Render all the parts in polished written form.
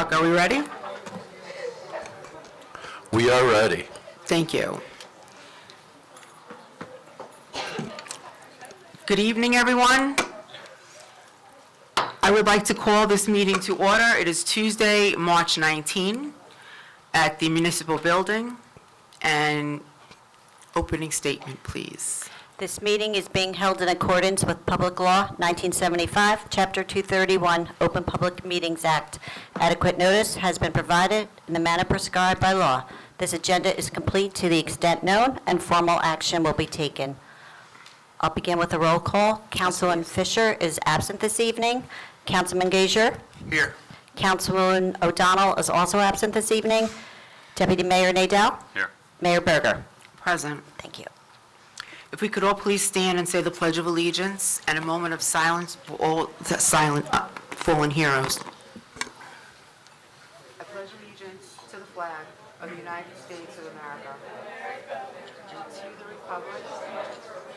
Chuck, are we ready? We are ready. Thank you. Good evening, everyone. I would like to call this meeting to order. It is Tuesday, March 19, at the Municipal Building. And opening statement, please. This meeting is being held in accordance with Public Law 1975, Chapter 231, Open Public Meetings Act. Adequate notice has been provided in the manner prescribed by law. This agenda is complete to the extent known, and formal action will be taken. I'll begin with a roll call. Councilman Fisher is absent this evening. Councilman Gager. Here. Councilwoman O'Donnell is also absent this evening. Deputy Mayor Nadell. Here. Mayor Berger. Present. Thank you. If we could all please stand and say the Pledge of Allegiance and a moment of silence for all the silent fallen heroes. I pledge allegiance to the flag of the United States of America and to the republic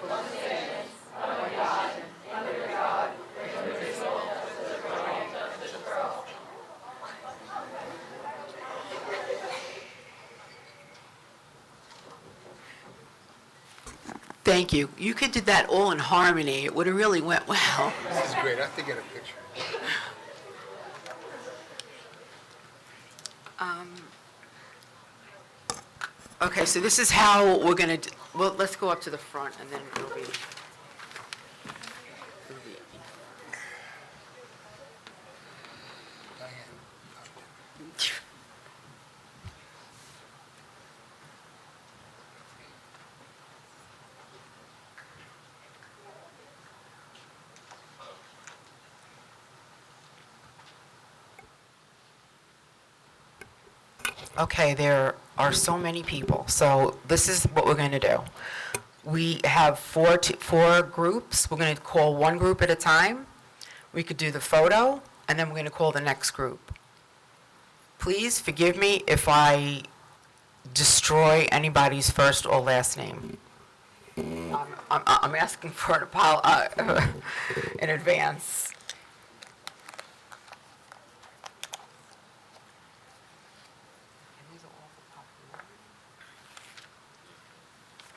for which it stands, one nation, under God, indivisible, with liberty and justice for all. Thank you. You could do that all in harmony. It would have really went well. This is great. I have to get a picture. Okay, so this is how we're going to, well, let's go up to the front and then it'll be. Okay, there are so many people, so this is what we're going to do. We have four groups. We're going to call one group at a time. We could do the photo, and then we're going to call the next group. Please forgive me if I destroy anybody's first or last name. I'm asking for an apology in advance.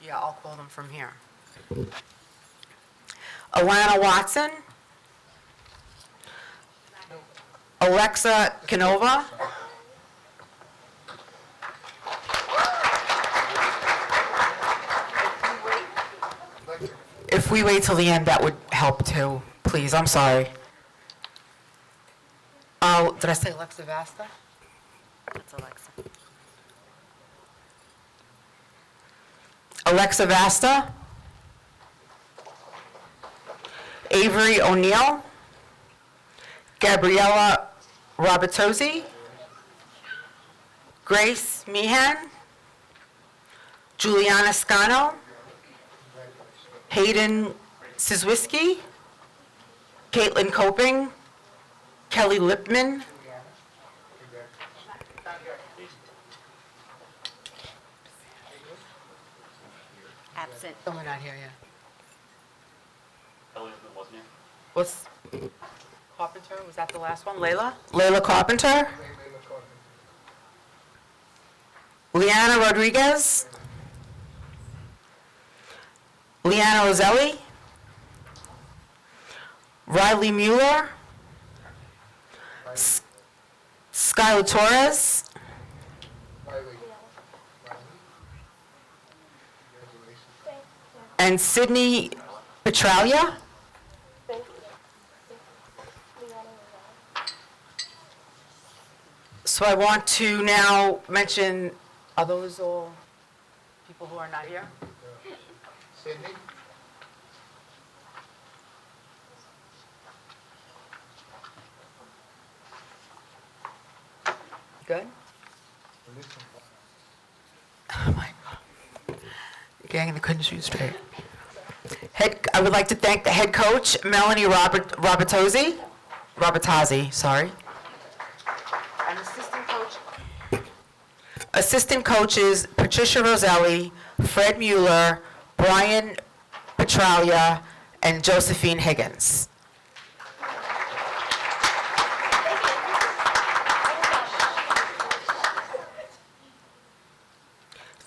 Yeah, I'll call them from here. Alana Watson. Alexa Canova. If we wait till the end, that would help too, please. I'm sorry. Oh, did I say Alexa Vasta? That's Alexa. Alexa Vasta, Avery O'Neill, Gabriella Robertozzi, Grace Meehan, Juliana Scano, Hayden Sizwiski, Caitlin Coping, Kelly Lipman, Absent. someone not here yet. Wasn't here? What's Carpenter? Was that the last one? Layla? Layla Carpenter? Liana Rodriguez? Liana Roselli? Riley Mueller? Skylar Torres? And Sydney Petralia? So I want to now mention, are those all people who are not here? Sydney? Good? Oh my God. Gang, they couldn't shoot straight. I would like to thank the head coach, Melanie Robertozzi, sorry. And assistant coaches, Patricia Roselli, Fred Mueller, Brian Petralia, and Josephine Higgins.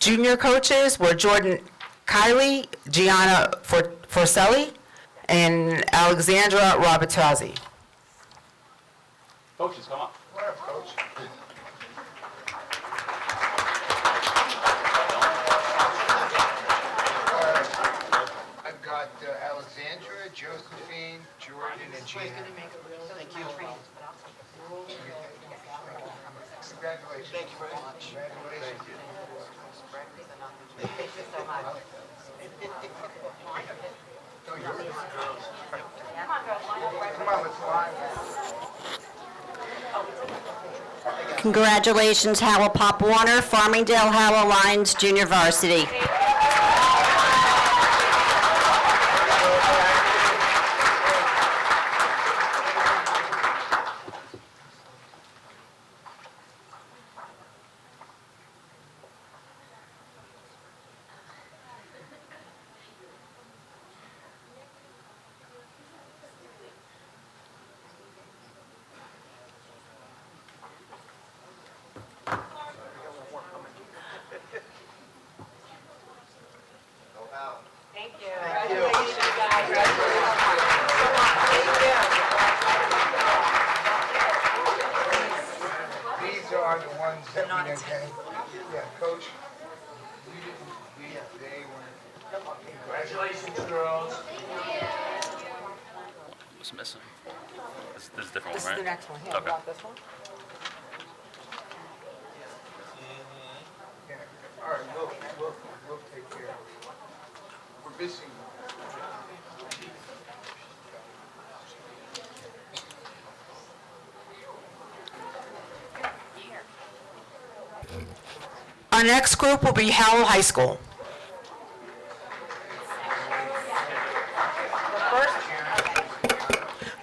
Junior coaches were Jordan Kiley, Gianna Forcelli, and Alexandra Robertazzi. Coaches, come on. What up, Coach? I've got Alexandra, Josephine, Jordan, and Gina. Thank you. Congratulations. Thank you very much. Congratulations. Come on, let's fly. Congratulations, Howell Pop Warner, Farmingdale Howell Lions Junior Varsity. These are the ones that we didn't get. Yeah, Coach. They were. Congratulations, girls. What's missing? This is a different This one, is right? the next one. Here, Okay. you want this one? Yeah. All right, we'll take care of it. We're missing. Our next group will be Howell High School.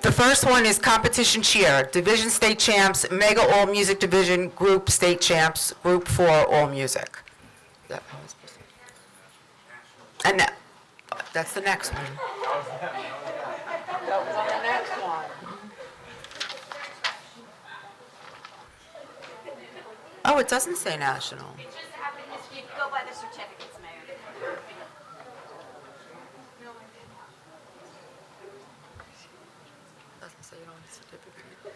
The first one is competition cheer, Division State Champs, Mega All Music Division, Group State Champs, Group 4 All Music. And that's the next one. That was on the next one. Oh, it doesn't say national. It just happened, you go by the certificates, Mayor. Doesn't say it on the certificate.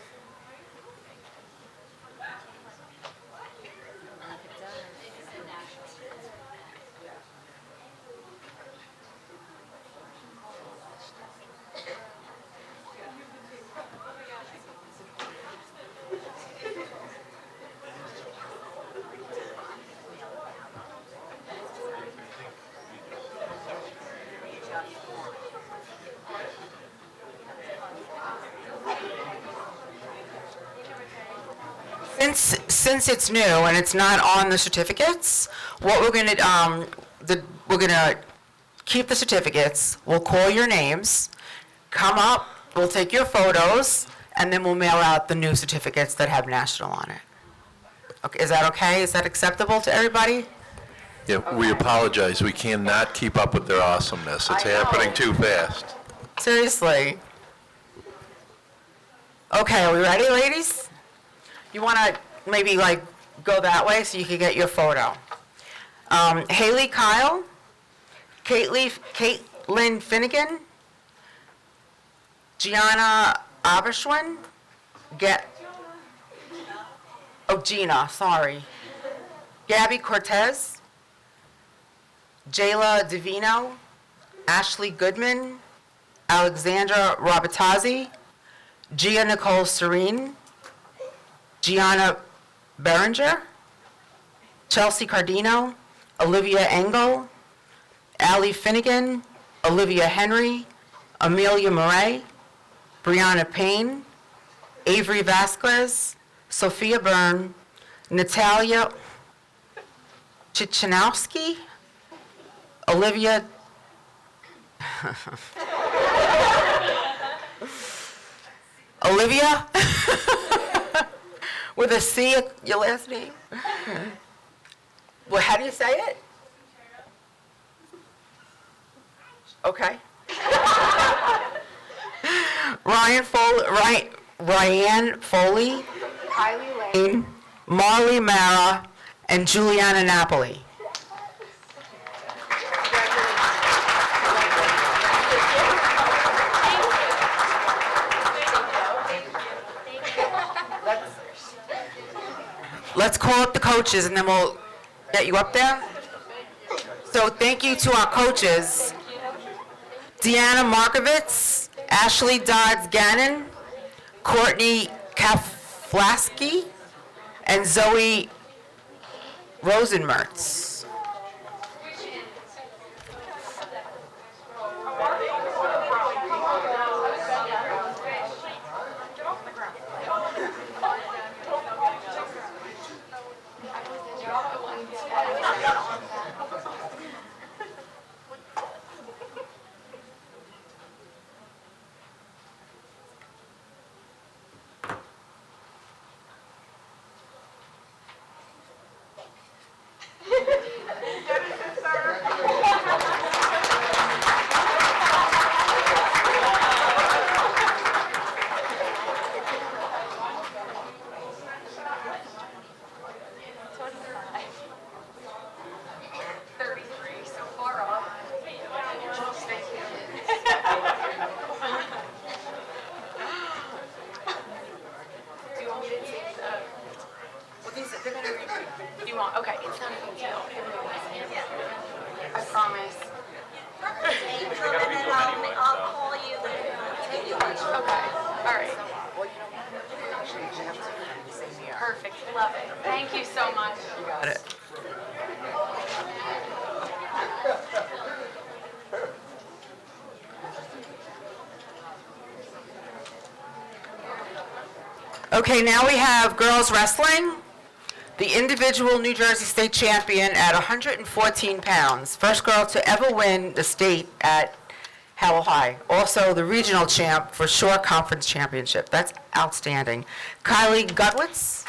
Since it's new and it's not on the certificates, what we're gonna, we're gonna keep the certificates, we'll call your names, come up, we'll take your photos, and then we'll mail out the new certificates that have national on it. Okay, is that okay? Is that acceptable to everybody? Yeah, we apologize, we cannot keep up with their awesomeness. It's I know. happening too fast. Seriously. Okay, are we ready, ladies? You wanna maybe like go that way so you can get your photo. Haley Kyle, Caitlin Finnegan, Gianna Abershwin, Gina, sorry. Gabby Cortez, Jayla Divino, Ashley Goodman, Alexandra Robertazzi, Gia Nicole Serene, Gianna Berenger, Chelsea Cardino, Olivia Engel, Allie Finnegan, Olivia Henry, Amelia Murray, Brianna Payne, Avery Vasquez, Sophia Byrne, Natalia Chichanowski, Olivia with a C, your last name? Well, how do you say it? Okay. Ryan Foley, Kylie Lane, Marley Mara, and Juliana Napoli. let's call up the coaches, and then we'll get you up there. So thank you to our coaches, Deanna Markovitz, Ashley Dodds-Gannon, Courtney Kaflaski, and Zoe Rosenmertz. Okay, it's not a big deal. I promise. Angel, and then I'll call you and take you on. Okay, all right. Well, you know, actually, you have to say me. Perfect, love it. Thank you so much. Got it. Okay, now we have girls wrestling. The individual New Jersey State champion at 114 pounds. First girl to ever win the state at Howell High. Also the regional champ for Shore Conference Championship. That's outstanding. Kylie Gutwitz.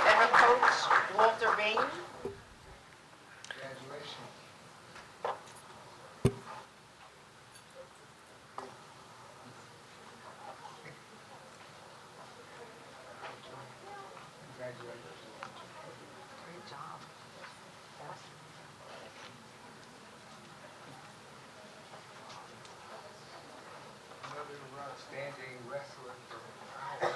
And her coach, Walter Bain. Congratulations. Congratulations. Great job. Another outstanding wrestler from Iowa.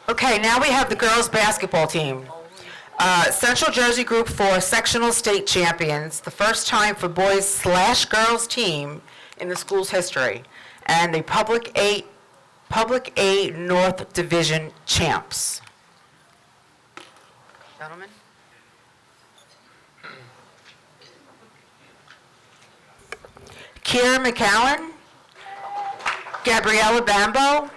Okay, now we have the girls' basketball team. Central Jersey Group 4 sectional state champions, the first time for boys/girls team in the school's history, and the Public A North Division champs. Gentlemen? Kiera McCowan, Gabriella Bambo,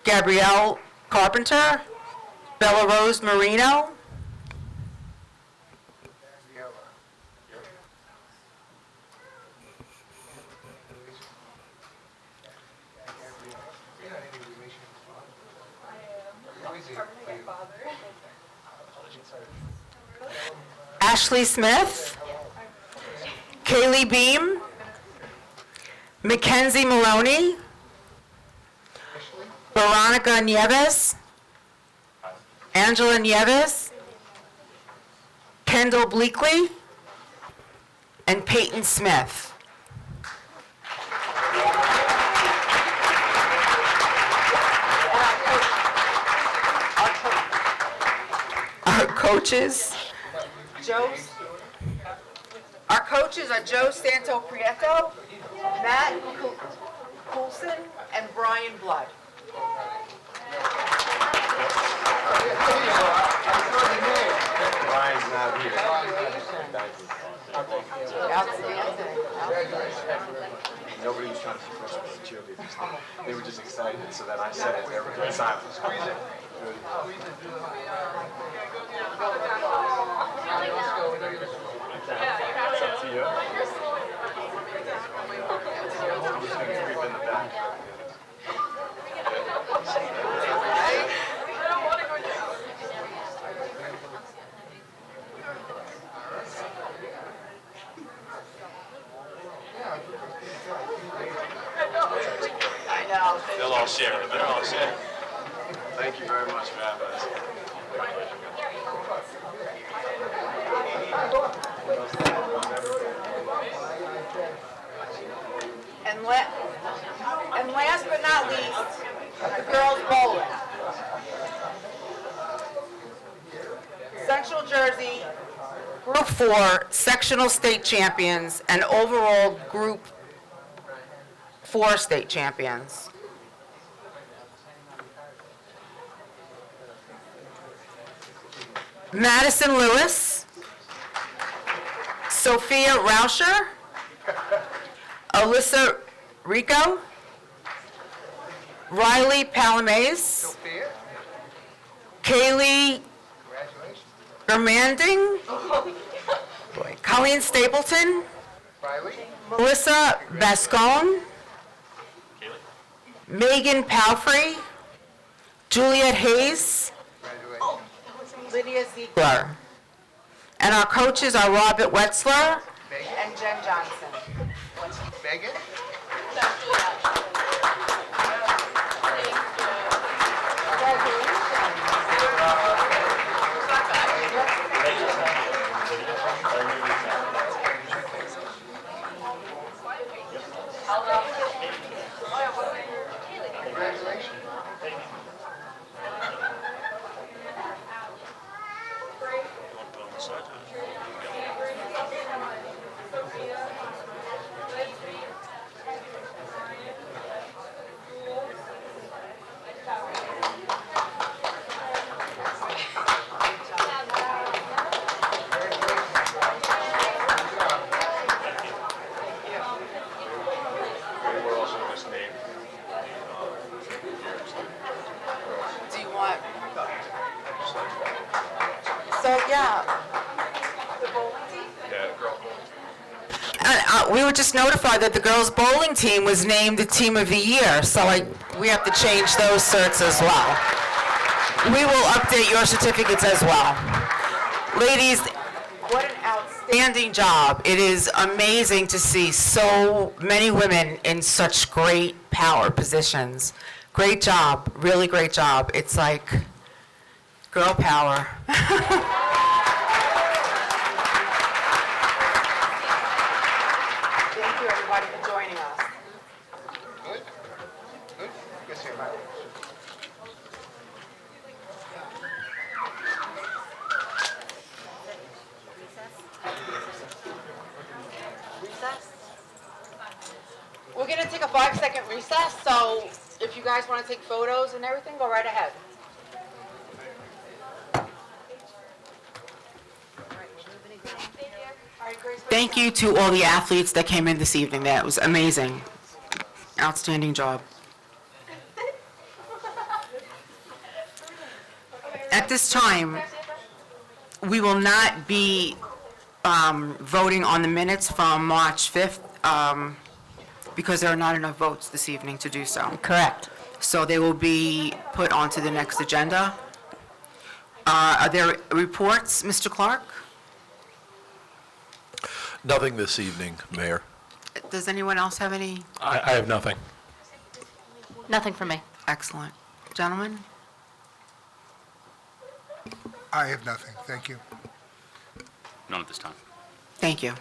Gabrielle Carpenter, Bella Rose Marino, Gabriella. You're not any relation to father? How is he? Ashley Smith, Kaylee Beam, Mackenzie Maloney, Veronica Nieves, Angela Nieves, Kendall Bleakley, and Peyton Smith. Our coaches are Joe Santo Prieto, Matt Coulson, and Brian Blood. Brian's not here. Nobody was trying to suppress the cheerleaders. They were just excited, so then I said it, they were doing silence. Squeeze it. It's up to you. I'm just gonna creep in the back. They'll all share. They're all share. Thank you very much for having us. And last but not least, the girls bowling. Central Jersey, Group 4, sectional state champions, and overall Group 4 state champions. Madison Lewis, Sophia Rauscher, Alyssa Rico, Riley Palomaze, Sophia, Kaylee congratulations. Germanding, Colleen Stapleton, Riley, Melissa Bascone, Megan Palfrey, Juliet Hayes, congratulations. Lydia Ziegler. And our coaches are Robert Wetzler Megan, and Jen Johnson. Megan, congratulations. They were also just named. Do you want? So, yeah. Yeah, girl. We were just notified that the girls' bowling team was named the Team of the Year, so we have to change those certs as well. We will update your certificates as well. Ladies, what an outstanding job. It is amazing to see so many women in such great power positions. Great job, really great job. It's like girl power. Thank you, everybody, for joining us. Good, good. Yes, sir, Riley. We're going to take a 5-second recess, so if you guys want to take photos and everything, go right ahead. Thank you to all the athletes that came in this evening. That was amazing. Outstanding job. At this time, we will not be voting on the minutes from March 5th because there are not enough votes this evening to do so. Correct. So they will be put onto the next agenda. Are there reports, Mr. Clark? Nothing this evening, Mayor. Does anyone else have any? I have nothing. Nothing for me. Excellent. Gentlemen? I have nothing, thank you. None at this time. Thank you.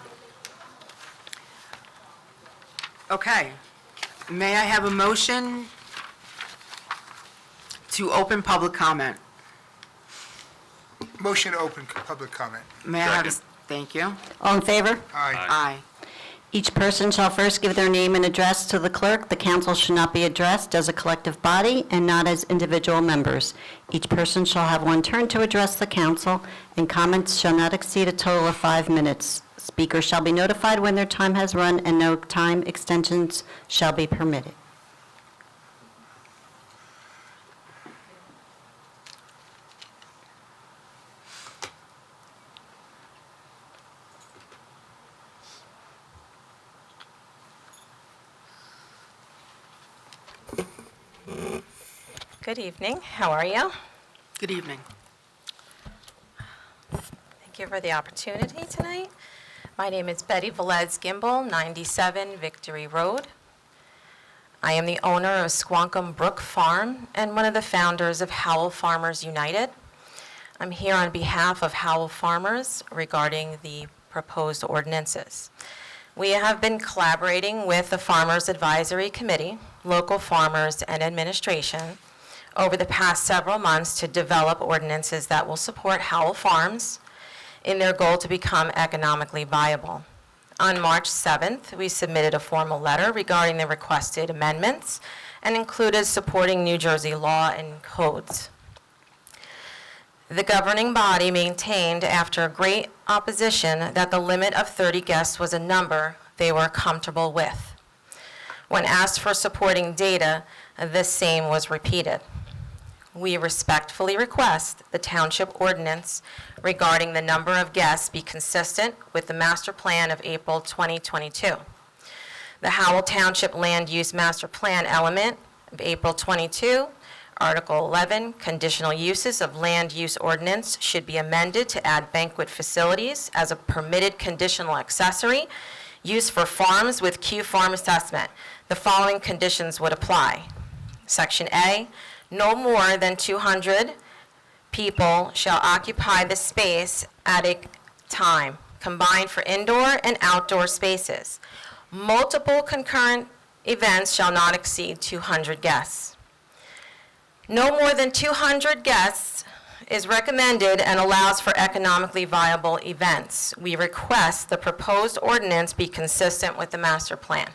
Okay. May I have a motion to open public comment? Motion to open public comment. May I have a... Second. Thank you. All in favor? Aye. Aye. Each person shall first give their name and address to the clerk. The council should not be addressed as a collective body and not as individual members. Each person shall have one turn to address the council, and comments shall not exceed a total of 5 minutes. Speakers shall be notified when their time has run, and no time extensions shall be permitted. Good evening. How are you? Good evening. Thank you for the opportunity tonight. My name is Betty Velez Gimbel, 97 Victory Road. I am the owner of Squonkam Brook Farm and one of the founders of Howell Farmers United. I'm here on behalf of Howell Farmers regarding the proposed ordinances. We have been collaborating with the Farmers Advisory Committee, local farmers, and administration over the past several months to develop ordinances that will support Howell Farms in their goal to become economically viable. On March 7th, we submitted a formal letter regarding the requested amendments and included supporting New Jersey law and codes. The governing body maintained, after great opposition, that the limit of 30 guests was a number they were comfortable with. When asked for supporting data, the same was repeated. We respectfully request the township ordinance regarding the number of guests be consistent with the master plan of April 2022. The Howell Township Land Use Master Plan element of April 22, Article 11, conditional uses of land use ordinance should be amended to add banquet facilities as a permitted conditional accessory used for farms with Q farm assessment. The following conditions would apply. Section A, no more than 200 people shall occupy the space at a time, combined for indoor and outdoor spaces. Multiple concurrent events shall not exceed 200 guests. No more than 200 guests is recommended and allows for economically viable events. We request the proposed ordinance be consistent with the master plan.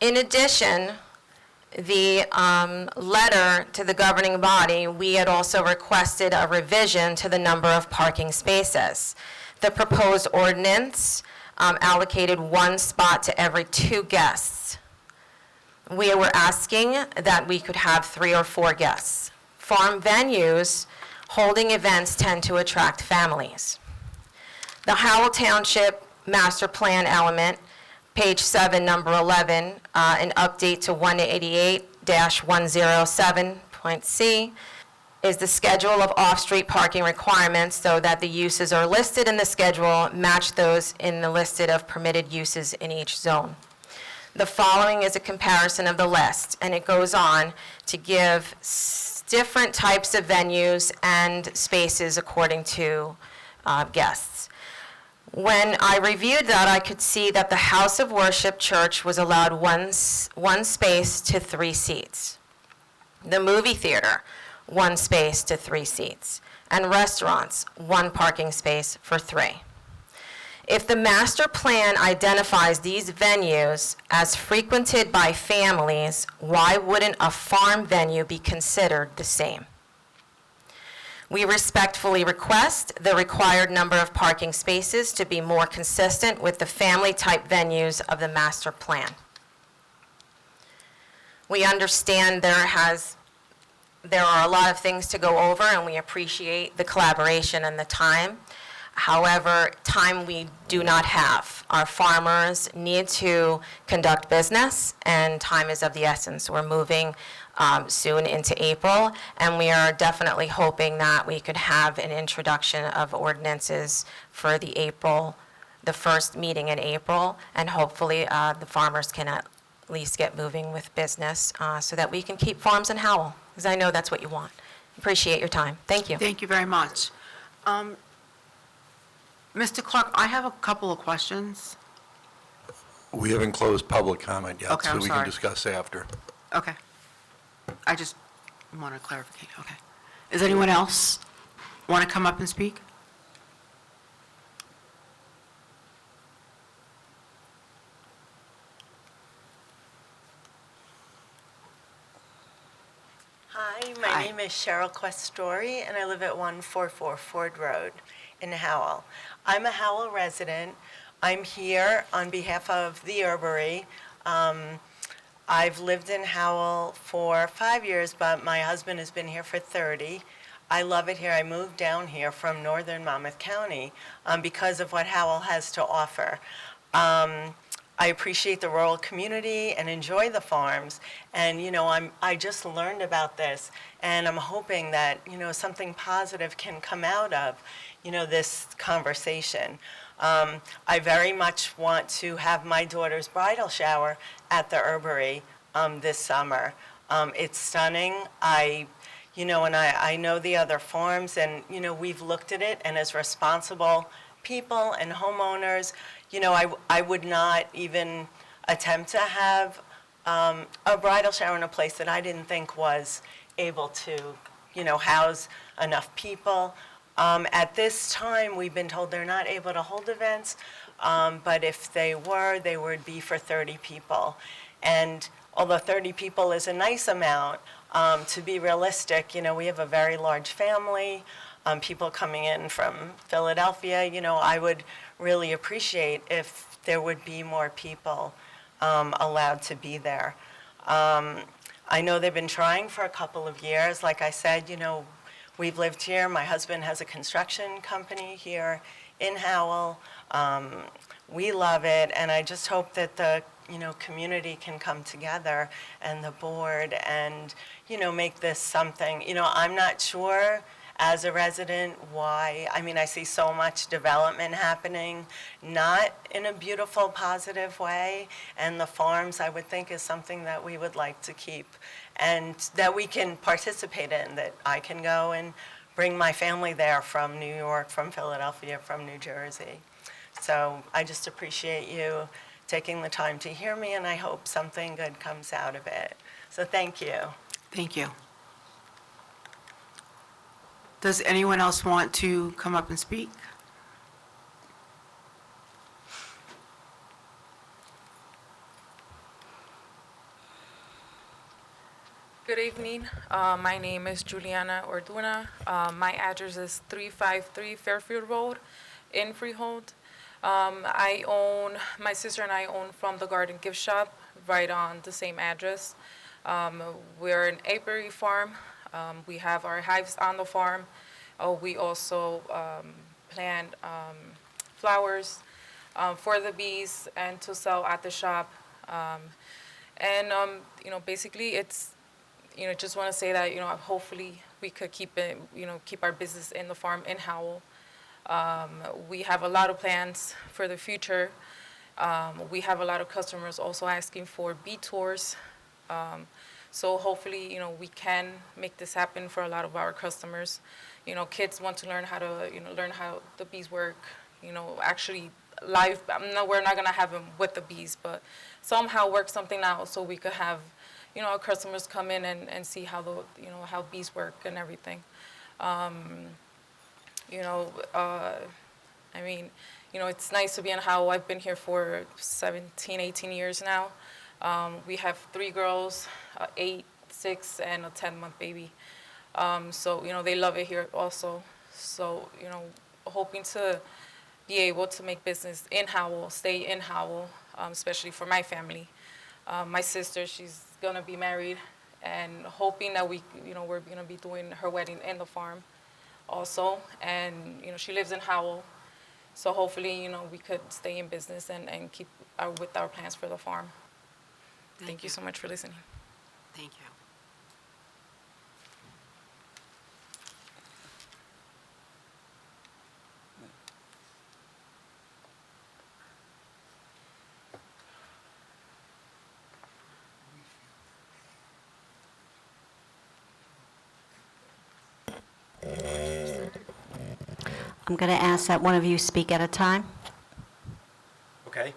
In addition, the letter to the governing body, we had also requested a revision to the number of parking spaces. The proposed ordinance allocated one spot to every 2 guests. We were asking that we could have 3 or 4 guests. Farm venues holding events tend to attract families. The Howell Township Master Plan element, page 7, number 11, an update to 188-107.c, is the schedule of off-street parking requirements so that the uses are listed in the schedule match those in the listed of permitted uses in each zone. The following is a comparison of the list, and it goes on to give different types of venues and spaces according to guests. When I reviewed that, I could see that the House of Worship Church was allowed one space to 3 seats. The movie theater, 1 space to 3 seats. And restaurants, 1 parking space for 3. If the master plan identifies these venues as frequented by families, why wouldn't a farm venue be considered the same? We respectfully request the required number of parking spaces to be more consistent with the family-type venues of the master plan. We understand there are a lot of things to go over, and we appreciate the collaboration and the time. However, time we do not have. Our farmers need to conduct business, and time is of the essence. We're moving soon into April, and we are definitely hoping that we could have an introduction of ordinances for the first meeting in April, and hopefully the farmers can at least get moving with business so that we can keep farms in Howell, because I know that's what you want. Appreciate your time. Thank you. Thank you very much. Mr. Clark, I have a couple of questions. We haven't closed public comment yet, Okay, so I'm we can sorry. discuss after. Okay. I just want to clarify. Okay. Does anyone else want to come up and speak? Hi, my Hi. name is Cheryl Questori, and I live at 144 Ford Road in Howell. I'm a Howell resident. I'm here on behalf of the Herbery. I've lived in Howell for 5 years, but my husband has been here for 30. I love it here. I moved down here from northern Monmouth County because of what Howell has to offer. I appreciate the rural community and enjoy the farms. And, I just learned about this, and I'm hoping that, something positive can come out of, this conversation. I very much want to have my daughter's bridal shower at the Herbery this summer. It's stunning. And I know the other farms, and, we've looked at it, and as responsible people and homeowners, I would not even attempt to have a bridal shower in a place that I didn't think was able to, house enough people. At this time, we've been told they're not able to hold events, but if they would be for 30 people. And although 30 people is a nice amount, to be realistic, we have a very large family, people coming in from Philadelphia. I would really appreciate if there would be more people allowed to be there. I know they've been trying for a couple of years. Like I said, we've lived here. My husband has a construction company here in Howell. We love it, and I just hope that the community can come together and the board and, make this something. I'm not sure as a resident why. I see so much development happening, not in a beautiful, positive way, and the farms, I would think, is something that we would like to keep and that we can participate in, that I can go and bring my family there from New York, from Philadelphia, from New Jersey. So I just appreciate you taking the time to hear me, and I hope something good comes out of it. So thank you. Thank you. Does anyone else want to come up and speak? Good evening. My name is Juliana Orduna. My address is 353 Fairfield Road in Freehold. My sister and I own From the Garden Gift Shop right on the same address. We're an apiary farm. We have our hives on the farm. We also plant flowers for the bees and to sell at the shop. Basically it's, just want to say that, hopefully we could keep our business in the farm in Howell. We have a lot of plans for the future. We have a lot of customers also asking for bee tours. So hopefully, we can make this happen for a lot of our customers. Kids want to learn how to, learn how the bees work, actually live. We're not going to have them with the bees, but somehow work something out so we could have, our customers come in and see how how bees work and everything. It's nice to be in Howell. I've been here for 17, 18 years now. We have 3 girls, 8, 6, and a 10-month baby. They love it here also. So, hoping to be able to make business in Howell, stay in Howell, especially for my family. My sister, she's gonna be married, and hoping that we're gonna be doing her wedding in the farm also. And, she lives in Howell. So hopefully, we could stay in business and keep with our plans for the farm. Thank you so much for listening. Thank you. I'm going to ask that one of you speak at a time. Okay.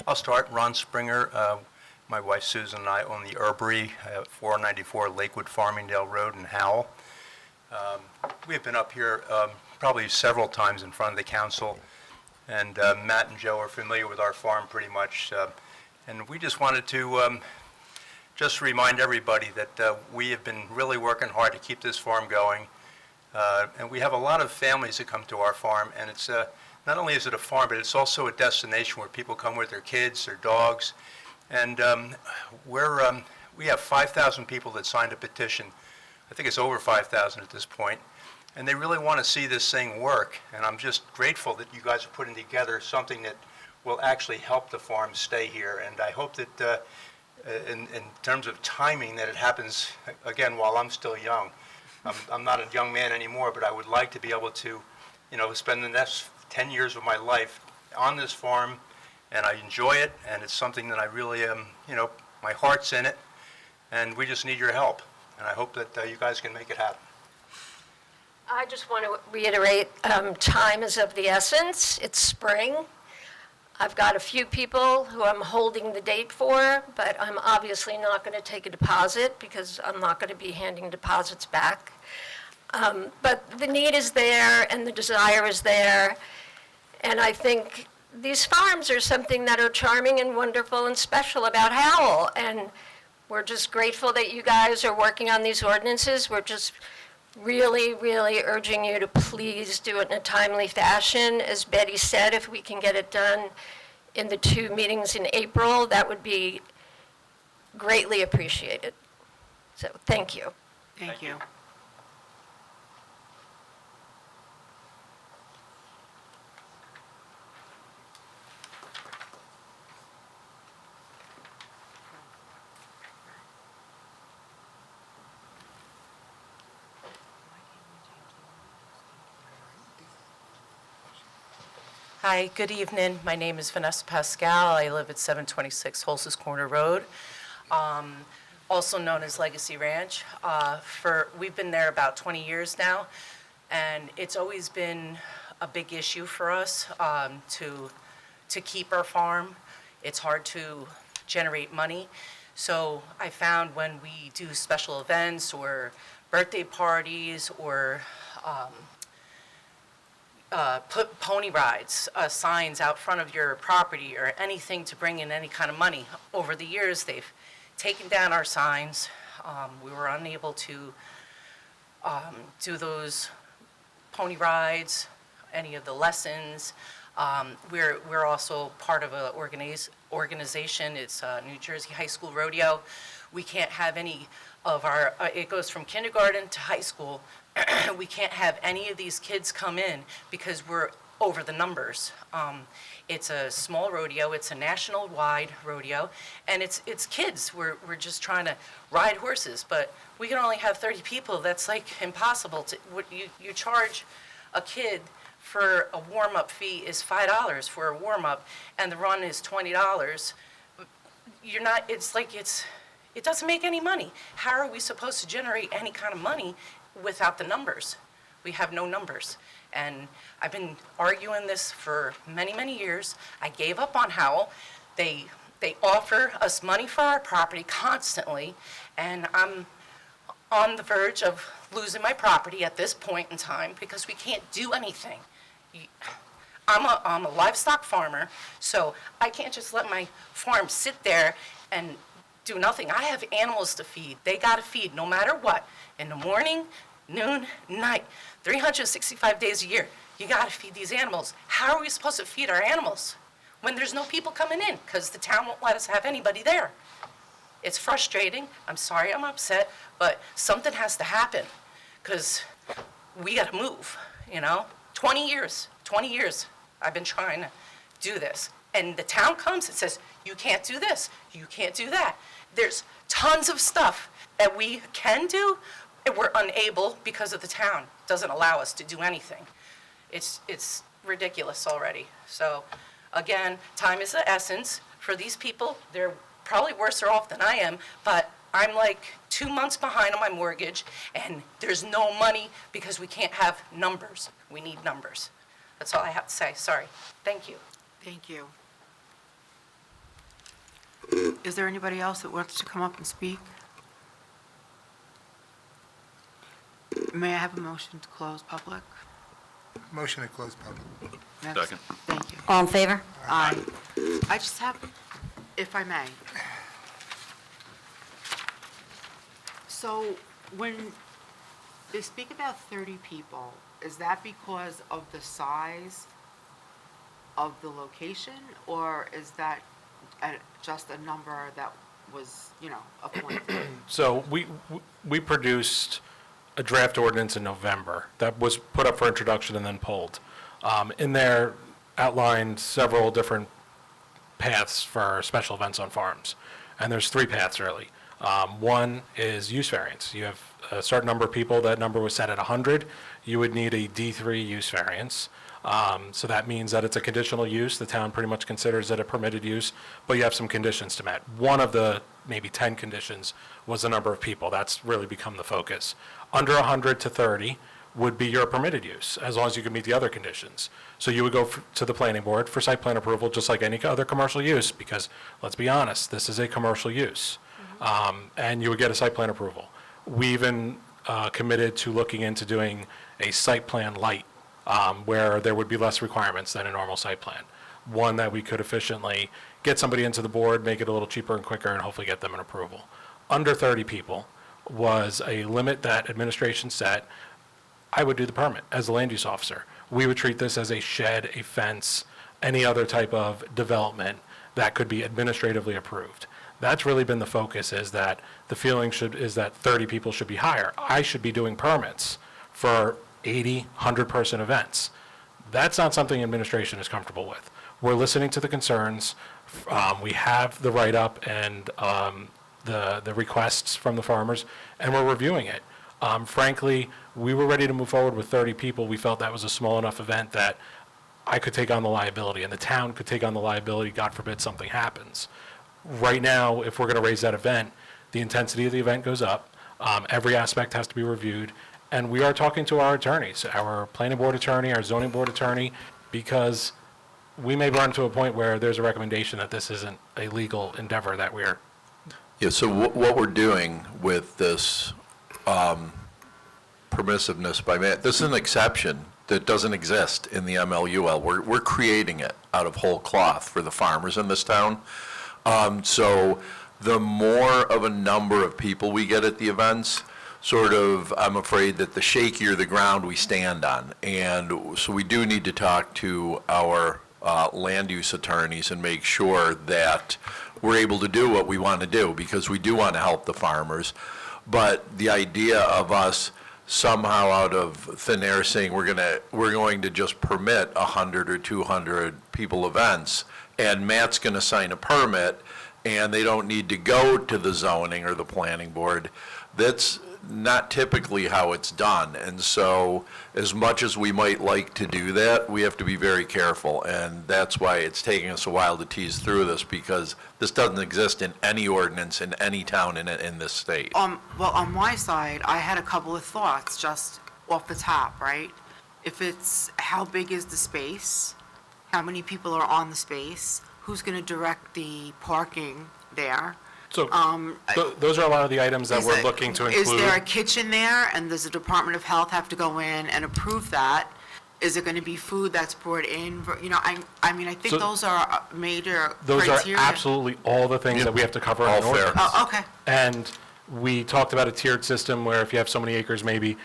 I'll start. Ron Springer. My wife Susan and I own the Herbery, 494 Lakewood Farmingdale Road in Howell. We've been up here probably several times in front of the council, and Matt and Joe are familiar with our farm pretty much. And we just wanted to just remind everybody that we have been really working hard to keep this farm going. And we have a lot of families that come to our farm, and it's not only is it a farm, but it's also a destination where people come with their kids, their dogs. And we have 5,000 people that signed a petition. I think it's over 5,000 at this point. And they really want to see this thing work. And I'm just grateful that you guys are putting together something that will actually help the farm stay here. And I hope that in terms of timing, that it happens, again, while I'm still young. I'm not a young man anymore, but I would like to be able to, spend the next 10 years of my life on this farm, and I enjoy it, and it's something that I really am, my heart's in it, and we just need your help. And I hope that you guys can make it happen. I just want to reiterate, time is of the essence. It's spring. I've got a few people who I'm holding the date for, but I'm obviously not going to take a deposit because I'm not going to be handing deposits back. But the need is there and the desire is there. And I think these farms are something that are charming and wonderful and special about Howell. And we're just grateful that you guys are working on these ordinances. We're just really, really urging you to please do it in a timely fashion. As Betty said, if we can get it done in the 2 meetings in April, that would be greatly appreciated. So thank you. Thank you. Hi, good evening. My name is Vanessa Pascal. I live at 726 Hols's Corner Road, also known as Legacy Ranch. We've been there about 20 years now, and it's always been a big issue for us to keep our farm. It's hard to generate money. So I found when we do special events or birthday parties or put pony rides, signs out front of your property or anything to bring in any kind of money. Over the years, they've taken down our signs. We were unable to do those pony rides, any of the lessons. We're also part of an organization. It's New Jersey High School Rodeo. We can't have any of our, it goes from kindergarten to high school. We can't have any of these kids come in because we're over the numbers. It's a small rodeo, it's a national-wide rodeo, and it's kids. We're just trying to ride horses, but we can only have 30 people. That's like impossible. You charge a kid for a warm-up fee is $5 for a warm-up, and the run is $20. It doesn't make any money. How are we supposed to generate any kind of money without the numbers? We have no numbers. And I've been arguing this for many, many years. I gave up on Howell. They offer us money for our property constantly, and I'm on the verge of losing my property at this point in time because we can't do anything. I'm a livestock farmer, so I can't just let my farm sit there and do nothing. I have animals to feed. They got to feed no matter what. In the morning, noon, night, 365 days a year, you got to feed these animals. How are we supposed to feed our animals when there's no people coming in because the town won't let us have anybody there? It's frustrating. I'm sorry I'm upset, but something has to happen because we got to move, 20 years I've been trying to do this. And the town comes and says, you can't do this, you can't do that. There's tons of stuff that we can do, and we're unable because of the town. Doesn't allow us to do anything. It's ridiculous already. So again, time is the essence. For these people, they're probably worse off than I am, but I'm like 2 months behind on my mortgage, and there's no money because we can't have numbers. We need numbers. That's all I have to say. Sorry. Thank you. Thank you. Is there anybody else that wants to come up and speak? May I have a motion to close public? Motion to close public. Next. Second. Thank you. All in favor? Aye. I just have, if I may. So when they speak about 30 people, is that because of the size of the location, or is that just a number that was, appointed? So we produced a draft ordinance in November that was put up for introduction and then pulled. In there outlined several different paths for special events on farms. And there's 3 paths really. One is use variance. You have a certain number of people, that number was set at 100. You would need a D3 use variance. So that means that it's a conditional use. The town pretty much considers it a permitted use, but you have some conditions to met. One of the maybe 10 conditions was the number of people. That's really become the focus. Under 100 to 30 would be your permitted use, as long as you can meet the other conditions. So you would go to the planning board for site plan approval, just like any other commercial use, because let's be honest, this is a commercial use. And you would get a site plan approval. We even committed to looking into doing a site plan light, where there would be less requirements than a normal site plan. One that we could efficiently get somebody into the board, make it a little cheaper and quicker, and hopefully get them an approval. Under 30 people was a limit that administration set. I would do the permit as a land use officer. We would treat this as a shed, a fence, any other type of development that could be administratively approved. That's really been the focus, is that the feeling is that 30 people should be higher. I should be doing permits for 80, 100-person events. That's not something administration is comfortable with. We're listening to the concerns. We have the write-up and the requests from the farmers, and we're reviewing it. Frankly, we were ready to move forward with 30 people. We felt that was a small enough event that I could take on the liability, and the town could take on the liability, God forbid something happens. Right now, if we're going to raise that event, the intensity of the event goes up. Every aspect has to be reviewed. And we are talking to our attorneys, our planning board attorney, our zoning board attorney, because we may run to a point where there's a recommendation that this isn't a legal endeavor that we're. Yeah, so what we're doing with this permissiveness this is an exception that doesn't exist in the MLUL. We're creating it out of whole cloth for the farmers in this town. So the more of a number of people we get at the events, I'm afraid that the shakier the ground we stand on. And so we do need to talk to our land use attorneys and make sure that we're able to do what we want to do, because we do want to help the farmers. But the idea of us somehow out of thin air saying we're going to just permit 100 or 200 people events, and Matt's going to sign a permit, and they don't need to go to the zoning or the planning board, that's not typically how it's done. And so as much as we might like to do that, we have to be very careful. And that's why it's taking us a while to tease through this, because this doesn't exist in any ordinance in any town in this state. Well, on my side, I had a couple of thoughts just off the top, right? If it's, how big is the space? How many people are on the space? Who's going to direct the parking there? So those are a lot of the items that we're looking to include. Is there a kitchen there, and does the Department of Health have to go in and approve that? Is it going to be food that's brought in? I think those are major Those criteria. are absolutely all the things that we have to cover in an All fair. ordinance. Oh, okay. And we talked about a tiered system where if you have so many acres, maybe,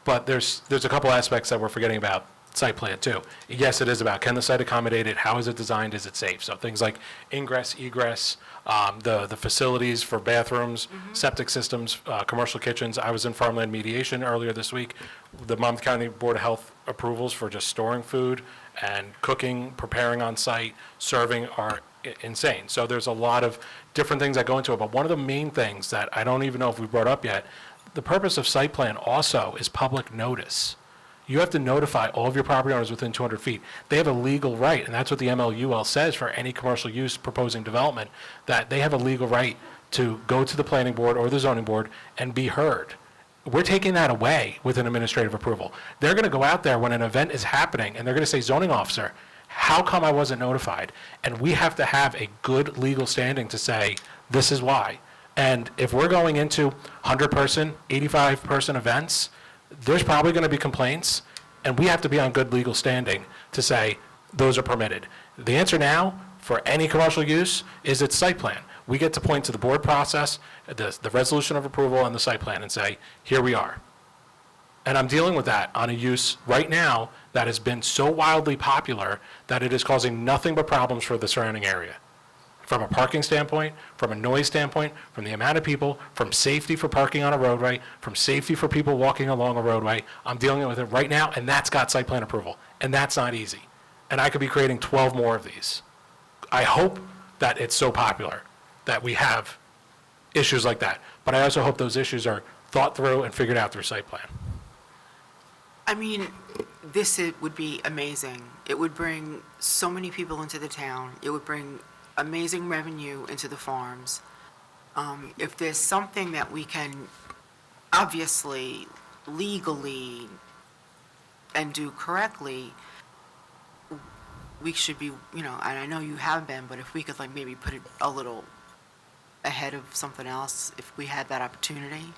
but there's a couple aspects that we're forgetting about site plan too. Yes, it is about, can the site accommodate it? How is it designed? Is it safe? So things like ingress, egress, the facilities for bathrooms, septic systems, commercial kitchens. I was in farmland mediation earlier this week. The Monmouth County Board of Health approvals for just storing food and cooking, preparing on site, serving are insane. So there's a lot of different things that go into it. But one of the main things that I don't even know if we brought up yet, the purpose of site plan also is public notice. You have to notify all of your property owners within 200 feet. They have a legal right, and that's what the MLUL says for any commercial use proposing development, that they have a legal right to go to the planning board or the zoning board and be heard. We're taking that away with an administrative approval. They're going to go out there when an event is happening, and they're going to say, zoning officer, how come I wasn't notified? And we have to have a good legal standing to say, this is why. And if we're going into 100-person, 85-person events, there's probably going to be complaints, and we have to be on good legal standing to say those are permitted. The answer now for any commercial use is it's site plan. We get to point to the board process, the resolution of approval and the site plan and say, here we are. And I'm dealing with that on a use right now that has been so wildly popular that it is causing nothing but problems for the surrounding area. From a parking standpoint, from a noise standpoint, from the amount of people, from safety for parking on a roadway, from safety for people walking along a roadway. I'm dealing with it right now, and that's got site plan approval. And that's not easy. And I could be creating 12 more of these. I hope that it's so popular that we have issues like that. But I also hope those issues are thought through and figured out through site plan. I mean, would be amazing. It would bring so many people into the town. It would bring amazing revenue into the farms. If there's something that we can obviously, legally, and do correctly, we should be, and I know you have been, but if we could like maybe put it a little ahead of something else, if we had that opportunity.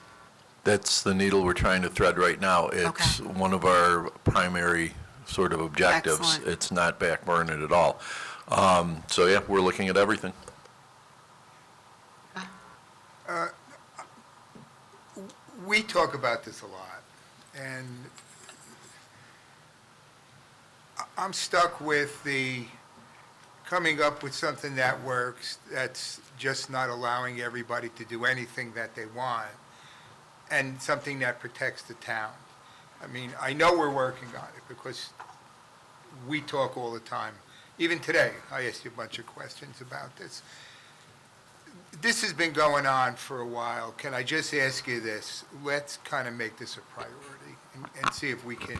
That's the needle we're trying to thread right now. It's Okay. one of our primary sort of objectives. Excellent. It's not backburnered at all. So yeah, we're looking at everything. We talk about this a lot, and I'm stuck with the coming up with something that works, that's just not allowing everybody to do anything that they want, and something that protects the town. I mean, I know we're working on it because we talk all the time. Even today, I asked you a bunch of questions about this. This has been going on for a while. Can I just ask you this? Let's kind of make this a priority and see if we can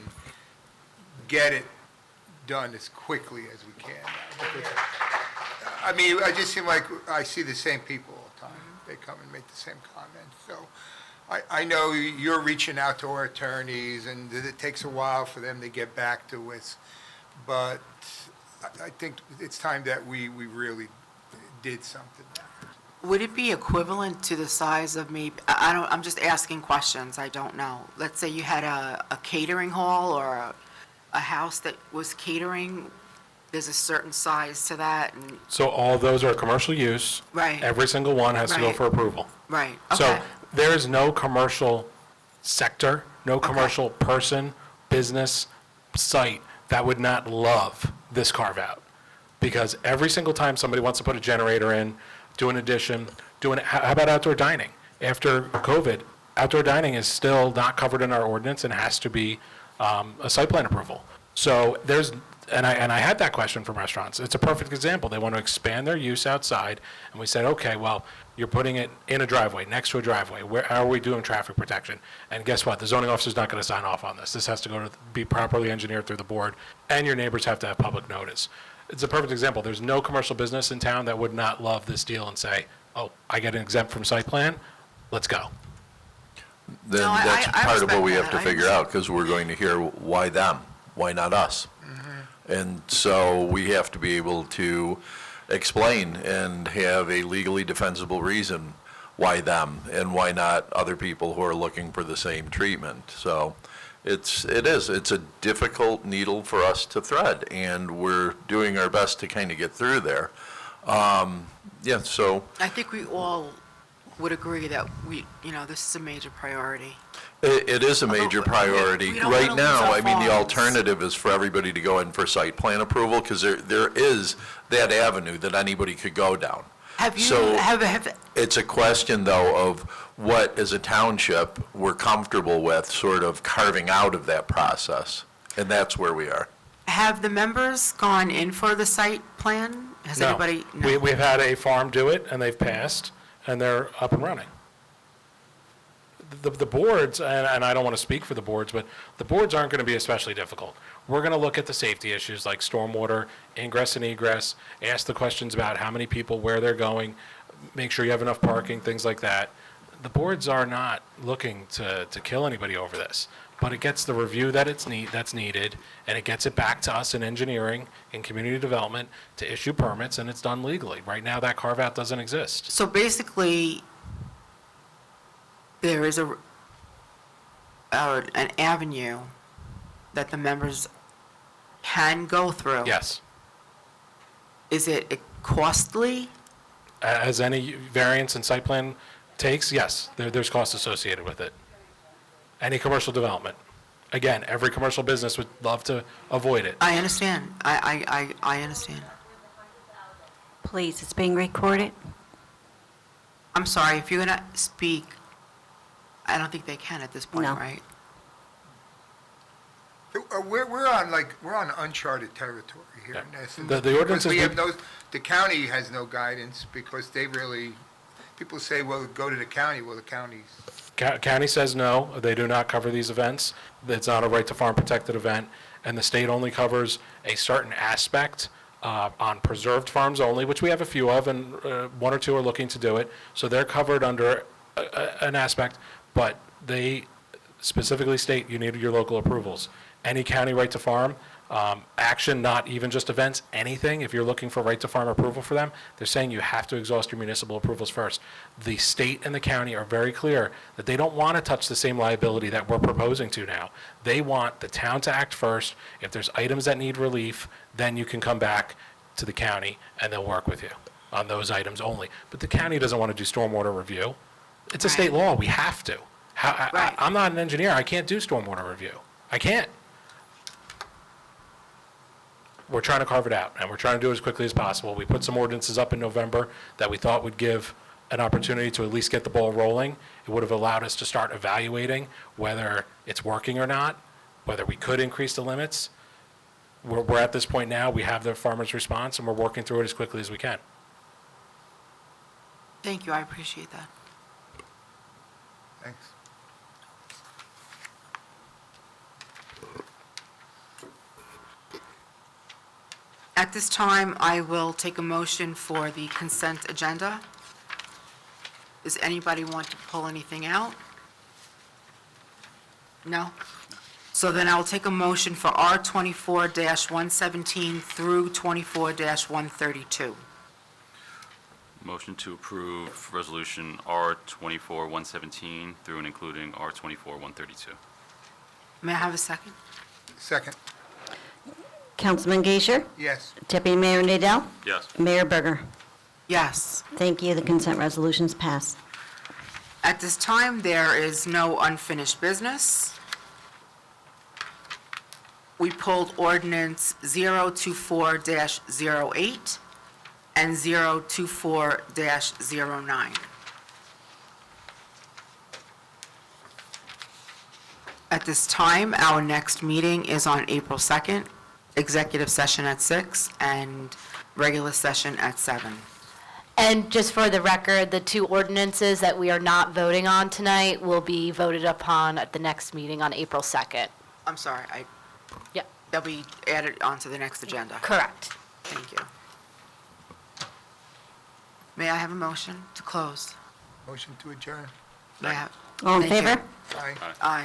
get it done as quickly as we can. Because, I mean, I just seem like I see the same people all the time. They come and make the same comments. So I know you're reaching out to our attorneys, and it takes a while for them to get back to us. But I think it's time that we really did something now. Would it be equivalent to the size of I'm just asking questions, I don't know. Let's say you had a catering hall or a house that was catering, there's a certain size to that, and, So all those are commercial use. Right. Every single one has to go Right. for approval. right, So okay. there is no commercial sector, no commercial person, business, site that would not love this carve-out. Because every single time somebody wants to put a generator in, do an addition, how about outdoor dining? After COVID, outdoor dining is still not covered in our ordinance and has to be a site plan approval. So and I had that question from restaurants. It's a perfect example. They want to expand their use outside, and we said, okay, well, you're putting it in a driveway, next to a driveway. How are we doing traffic protection? And guess what? The zoning officer's not going to sign off on this. This has to be properly engineered through the board, and your neighbors have to have public notice. It's a perfect example. There's no commercial business in town that would not love this deal and say, oh, I get an exempt from site plan, let's go. Then No, that's I part of what respect we have that. to I figure out, because we're going to hear why them, why not us? And so we have to be able to explain and have a legally defensible reason why them and why not other people who are looking for the same treatment. So it's a difficult needle for us to thread, and we're doing our best to kind of get through there. Yeah, so I think we all would agree that this is a major priority. it is a major priority. we don't Right wanna lose now, our I mean, the farms. alternative is for everybody to go in for site plan approval, because there is that avenue that anybody could go down. Have you, So- have, It's a question, though, of what, as a township, we're comfortable with sort of carving out of that process, and that's where we are. have the members gone in for the site plan? Has No. anybody? We've had a farm do it, and they've passed, and they're up and running. The boards, and I don't want to speak for the boards, but the boards aren't going to be especially difficult. We're going to look at the safety issues like stormwater, ingress and egress, ask the questions about how many people, where they're going, make sure you have enough parking, things like that. The boards are not looking to kill anybody over this, but it gets the review that's needed, and it gets it back to us in engineering and community development to issue permits, and it's done legally. Right now, that carve-out doesn't exist. So basically, there is an avenue that the members can go through. Yes. Is it costly? As any variance in site plan takes, yes, there's costs associated with it. Any commercial development. Again, every commercial business would love to avoid it. I understand. I understand. Please, it's being recorded. I'm sorry, if you're going to speak, I don't think they can at this point, No. right? We're on uncharted territory here in Yeah. essence. The ordinance Because we is- have the county has no guidance because they really, people say, well, go to the county. Well, the county's, County says no, they do not cover these events. It's not a right to farm protected event. and the state only covers a certain aspect on preserved farms only, which we have a few of, and one or two are looking to do it. So they're covered under an aspect, but they specifically state you need your local approvals. Any county right to farm, action, not even just events, anything, if you're looking for right to farm approval for them, they're saying you have to exhaust your municipal approvals first. The state and the county are very clear that they don't want to touch the same liability that we're proposing to now. They want the town to act first. If there's items that need relief, then you can come back to the county and they'll work with you on those items only. But the county doesn't want to do stormwater review. It's a state law, we have to. Right. I'm not an engineer, I can't do stormwater review. I can't. We're trying to carve it out, and we're trying to do it as quickly as possible. We put some ordinances up in November that we thought would give an opportunity to at least get the ball rolling. It would have allowed us to start evaluating whether it's working or not, whether we could increase the limits. We're at this point now, we have the farmer's response, and we're working through it as quickly as we can. Thank you, I appreciate that. Thanks. At this time, I will take a motion for the consent agenda. Does anybody want to pull anything out? No? So then I'll take a motion for R 24-117 through 24-132. Motion to approve Resolution R 24-117 through and including R 24-132. May I have a second? Second, Councilman Geisler. yes. Deputy Mayor Nadell. Yes. Mayor Berger. Yes. Thank you. The consent resolutions pass. At this time, there is no unfinished business. We pulled ordinance 024-08 and 024-09. At this time, our next meeting is on April 2nd, executive session at 6 and regular session at 7. And just for the record, the two ordinances that we are not voting on tonight will be voted upon at the next meeting on April 2nd. I'm sorry, Yeah, they'll be added onto the next agenda. correct. Thank you. May I have a motion to close? Motion to adjourn. May I have? All in Thank you. favor? Aye. Aye.